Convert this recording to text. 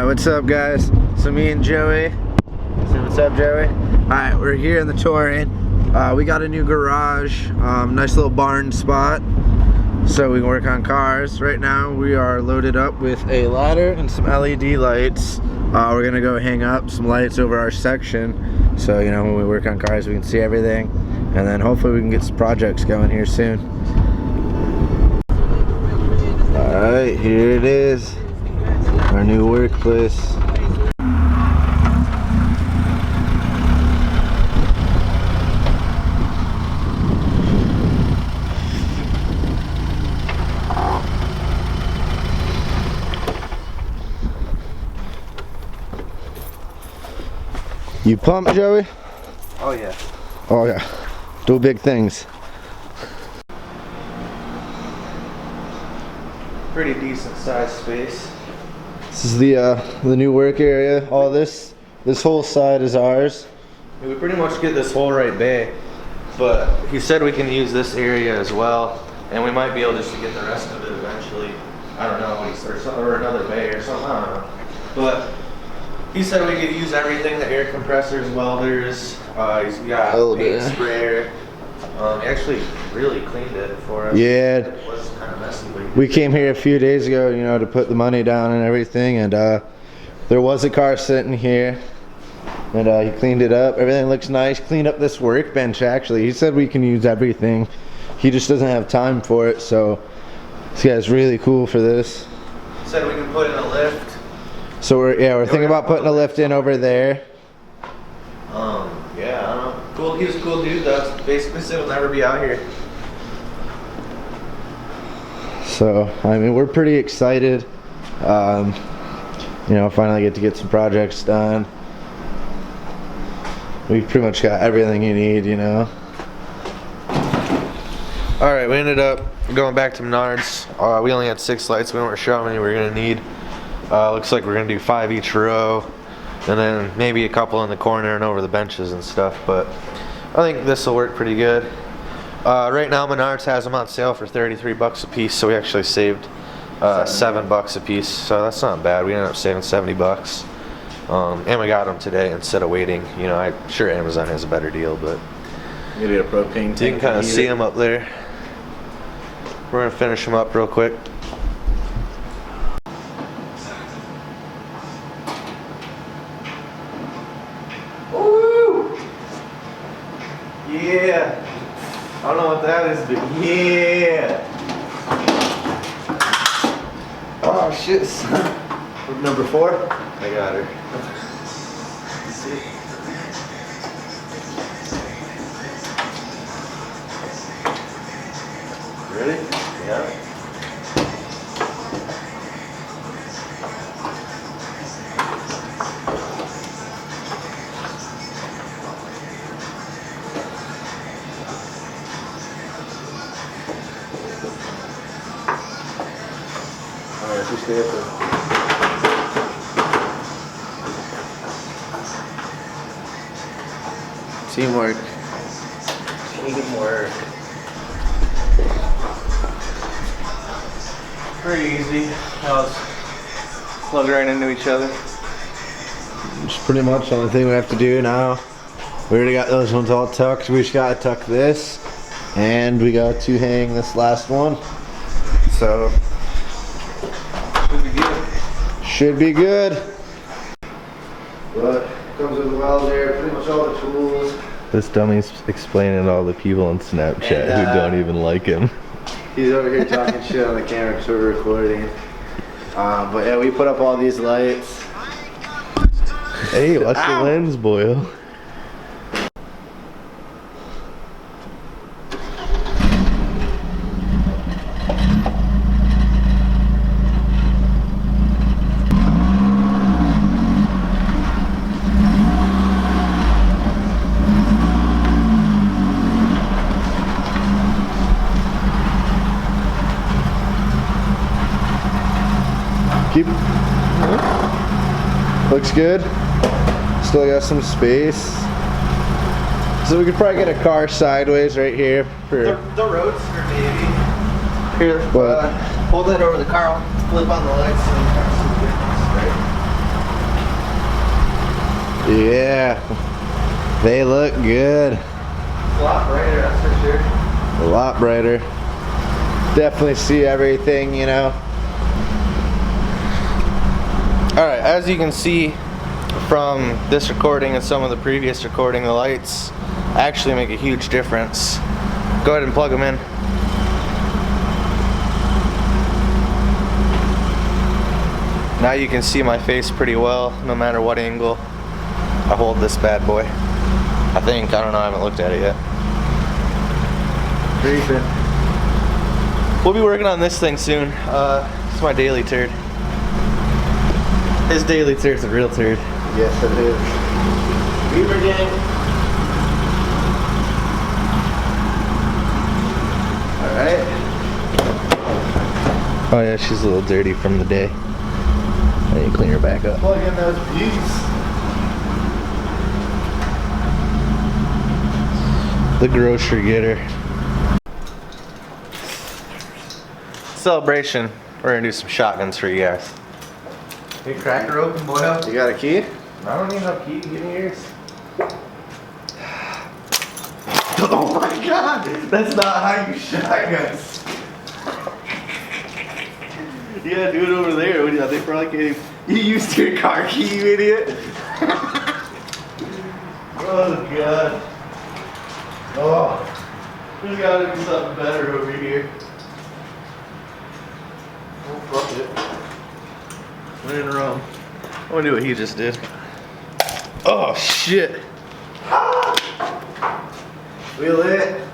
What's up, guys? So me and Joey. Say what's up, Joey. Alright, we're here in the Touring. We got a new garage, nice little barn spot, so we can work on cars. Right now we are loaded up with a ladder and some LED lights. We're gonna go hang up some lights over our section, so you know when we work on cars we can see everything, and then hopefully we can get some projects going here soon. Alright, here it is, our new workplace. You pumped, Joey? Oh yeah. Oh yeah. Do big things. Pretty decent sized space. This is the new work area. All this whole side is ours. We pretty much get this whole right bay, but he said we can use this area as well, and we might be able just to get the rest of it eventually. I don't know, or another bay or something. I don't know, but he said we could use everything: the air compressors, welders. He's got a paint sprayer. He actually really cleaned it for us. Yeah. It was kind of messy, but We came here a few days ago, you know, to put the money down and everything, and there was a car sitting here, and he cleaned it up. Everything looks nice. Cleaned up this workbench, actually. He said we can use everything. He just doesn't have time for it, so this guy's really cool for this. he said we can put in a lift. So we're thinking about putting a lift in over there. Yeah, I don't know. Cool. He was a cool dude. Though. Basically said he'll never be out here. So I mean, we're pretty excited. You know, finally get to get some projects done. We've pretty much got everything you need, you know. All right, we ended up going back to Menards. We only had 6 lights. We weren't sure how many we were gonna need. Looks like we're gonna do 5 each row, and then maybe a couple in the corner and over the benches and stuff. But I think this will work pretty good. Right now, Menards has them on sale for 33 bucks a piece, so we actually saved $7 a piece. So that's not bad. We ended up saving 70 bucks, and we got them today instead of waiting. You know, I'm sure Amazon has a better deal, but Maybe a propane tank. you can kind of see them up there. We're gonna finish them up real quick. Woo! Yeah. I don't know what that is, but yeah. Oh shit, son. Number 4. I got her. See? Ready? Yeah. Alright, just stay up there. Teamwork. Teamwork. Pretty easy. Now let's plug right into each other. It's pretty much the only thing we have to do now. We already got those ones all tucked. We just gotta tuck this, and we got to hang this last one. So Should be good. should be good. But comes with a welder, pretty much all the tools. This dummy's explaining to all the people on Snapchat And, who don't even like him. He's over here talking shit on the camera because we're recording. But yeah, we put up all these lights. Hey, watch the lens boil. Keep. Looks good. Still got some space. So we could probably get a car sideways right here for The roadster, maybe. Here, what? hold that over the car. I'll flip on the lights. So you can see the difference, right? Yeah. They look good. A lot brighter, that's for sure. A lot brighter. Definitely see everything, you know. Alright, as you can see from this recording and some of the previous recording, the lights actually make a huge difference. Go ahead and plug them in. Now you can see my face pretty well, no matter what angle I hold this bad boy. I think, I don't know, I haven't looked at it yet. Creeping. We'll be working on this thing soon. It's my daily turd. His daily turd's a real turd. Yes, it is. Beaver gang. Alright. Oh yeah, she's a little dirty from the day. I need to clean her back up. Plug in those beats. The grocery getter. Celebration. We're gonna do some shotguns for you guys. Hey, crack her open, boy. You got a key? I don't need no key. Give me yours. Oh my god! That's not how you shotguns. You gotta do it over there. What do you, they probably can't even... You used your car key, you idiot. Oh god. Oh. There's gotta be something better over here. Oh, fuck it. We're in Rome. I wanna do what he just did. Oh shit. We lit.